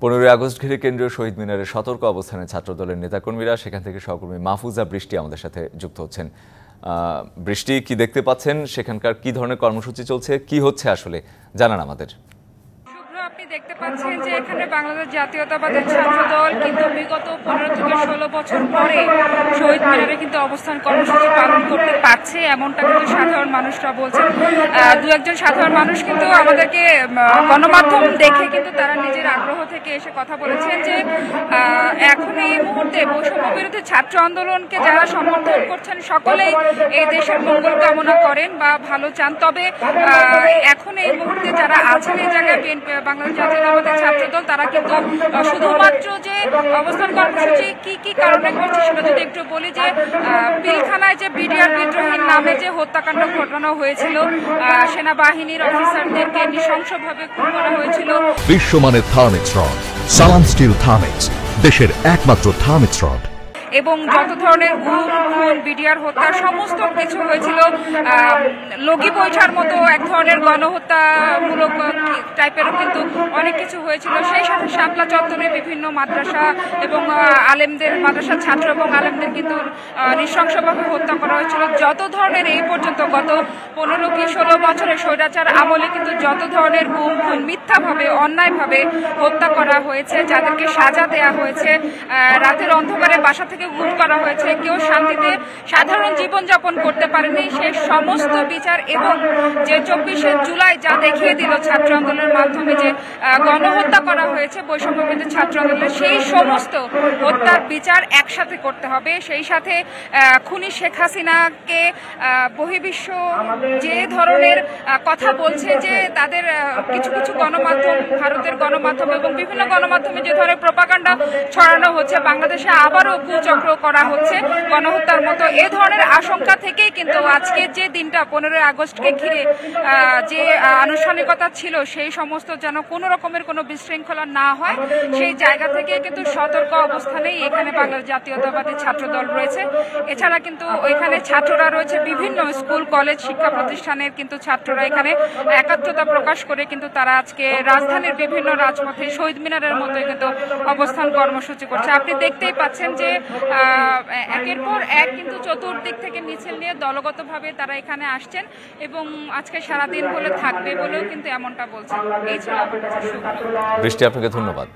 15 August ঘিরে কেন্দ্রীয় শহীদ মিনারে সতর্ক অবস্থানে ছাত্রদলের নেতাকর্মীরা, সেখান থেকে সহকর্মী মাহফুজা বৃষ্টি আমাদের সাথে যুক্ত হচ্ছেন। বৃষ্টি, কি দেখতে পাচ্ছেন? সেখানকার কি ধরনের কর্মসূচি চলছে, কি হচ্ছে আসলে জানান আমাদের। আপনি দেখতে পাচ্ছেন যে এখানে বাংলাদেশ জাতীয়তাবাদী ছাত্রদল কিন্তু বিগত 15 থেকে 16 বছর পরে শহীদ মিনারে কিন্তু অবস্থান কর্মসূচি পালন করতে পারছে, এমনটা কিন্তু সাধারণ মানুষরা বলছেন। দু একজন সাধারণ মানুষ কিন্তু আমাদেরকে গণমাধ্যম দেখে কিন্তু তারা নিজের আগ্রহ থেকে এসে কথা বলেছেন যে এখন এই মুহূর্তে বৈষম্য বিরোধী ছাত্র আন্দোলনকে যারা সমর্থন করছেন সকলেই এই দেশের মঙ্গল কামনা করেন বা ভালো চান, তবে এখন এই মুহূর্তে যারা আছেন এই জায়গায় বাংলাদেশ জাতীয়তাবাদী ছাত্রদল তারা কিন্তু শুধুমাত্র যে অবস্থান কর্মসূচি কি কারণে করছে সেটা যদি একটু বলি, যে পিলখানায় যে বিডিআর বিদ্রোহীর নামে যে হত্যাকাণ্ড ঘটানো হয়েছিল, সেনাবাহিনীর অফিসারদেরকে নৃশংসভাবে খুন করা হয়েছিল। বিশ্বমানের থার্মিক্স রড, সালাম স্টিল থার্মিক্স, দেশের একমাত্র থার্মিক্স রড। এবং যত ধরনের গুম খুন বিডিআর হত্যা সমস্ত কিছু হয়েছিল, লগি বৈঠার মতো এক ধরনের গণহত্যামূলক টাইপেরও কিন্তু অনেক কিছু হয়েছিল। সেই সাথে শাপলা চত্বরে বিভিন্ন মাদ্রাসা এবং আলেমদের, মাদ্রাসার ছাত্র এবং আলেমদের কিন্তু নৃশংসভাবে হত্যা করা হয়েছিল। যত ধরনের এই পর্যন্ত গত 15 কি 16 বছরের স্বৈরাচার আমলে কিন্তু যত ধরনের গুম খুন মিথ্যাভাবে অন্যায়ভাবে হত্যা করা হয়েছে, যাদেরকে সাজা দেয়া হয়েছে, রাতের অন্ধকারে বাসা থেকে গুম করা হয়েছে, কেউ শান্তিতে সাধারণ জীবনযাপন করতে পারেনি, সেই সমস্ত বিচার এবং যে 24শে জুলাই যা দেখিয়ে দিল ছাত্র আন্দোলনের মাধ্যমে যে গণহত্যা করা হয়েছে বৈষম্য বিরোধী ছাত্র আন্দোলনের, সেই সমস্ত হত্যার বিচার একসাথে করতে হবে। সেই সাথে খুনি শেখ হাসিনাকে বহির্বিশ্ব যে ধরনের কথা বলছে, যে তাদের কিছু কিছু গণমাধ্যম, ভারতের গণমাধ্যম এবং বিভিন্ন গণমাধ্যমে যে ধরনের প্রোপাগান্ডা ছড়ানো হচ্ছে, বাংলাদেশে আবারও কুচক্র করা হচ্ছে গণহত্যার মতো, এ ধরনের আশঙ্কা থেকেই কিন্তু আজকে যে দিনটা 15 আগস্টকে ঘিরে যে আনুষ্ঠানিকতা ছিল, সেই সমস্ত যেন কোনো রকমের কোনো বিশৃঙ্খলা না হয়, সেই জায়গা থেকে কিন্তু সতর্ক অবস্থানেই এখানে বাংলাদেশ জাতীয়তাবাদী ছাত্রদল রয়েছে। এছাড়া কিন্তু এখানে ছাত্ররা রয়েছে, বিভিন্ন স্কুল কলেজ শিক্ষা প্রতিষ্ঠানের কিন্তু ছাত্ররা এখানে একাত্মতা প্রকাশ করে কিন্তু তারা আজকে রাজধানীর বিভিন্ন রাজপথে শহীদ মিনারের মতো কিন্তু অবস্থান কর্মসূচি করছে। আপনি দেখতেই পাচ্ছেন যে একের পর এক কিন্তু চতুর্দিক থেকে মিছিল নিয়ে দলগতভাবে তারা এখানে আসছেন এবং আজকে সারাদিন বলে থাকবে বলেও কিন্তু এমনটা বলছেন। এই ছিল আমার কাছে। বৃষ্টি, আপনাকে ধন্যবাদ।